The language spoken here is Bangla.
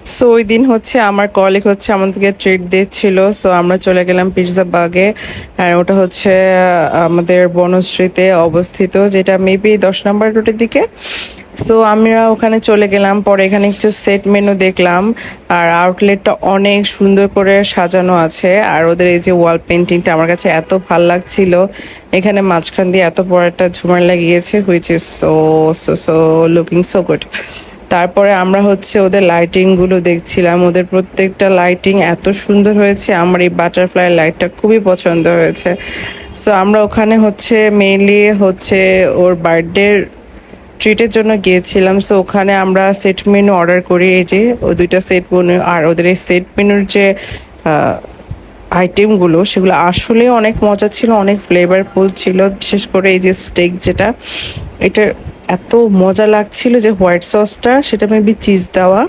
সো ওই দিন হচ্ছে আমার কলিগ হচ্ছে আমাদেরকে ট্রিট দিচ্ছিল। সো আমরা চলে গেলাম পিৎজা বাগে। আর ওটা হচ্ছে আমাদের বনশ্রীতে অবস্থিত, যেটা মেবি 10 নম্বর রোডের দিকে। সো আমরা ওখানে চলে গেলাম, পরে এখানে কিছু সেট মেনু দেখলাম। আর আউটলেটটা অনেক সুন্দর করে সাজানো আছে, আর ওদের এই যে ওয়াল পেন্টিংটা আমার কাছে এত ভাল লাগছিল। এখানে মাঝখান দিয়ে এত বড় একটা ঝুমার লাগিয়েছে, which is so so so looking so good. তারপরে আমরা হচ্ছে ওদের লাইটিং গুলো দেখছিলাম, ওদের প্রত্যেকটা লাইটিং এত সুন্দর হয়েছে, আমার এই বাটারফ্লাই লাইটটা খুবই পছন্দ হয়েছে। সো আমরা ওখানে হচ্ছে মেইনলি হচ্ছে ওর বার্থডে ট্রিটের জন্য গিয়েছিলাম। সো ওখানে আমরা সেট মেনু অর্ডার করি, এই যে ও দুইটা সেট মেনু। আর ওদের এই সেট মেনুর যে আইটেমগুলো সেগুলো আসলে অনেক মজা ছিল, অনেক ফ্লেভারফুল ছিল। বিশেষ করে এই যে স্টেক যেটা, এটা এত মজা লাগছিল, যে হোয়াইট সসটা সেটা মেবি চিজ দেওয়া।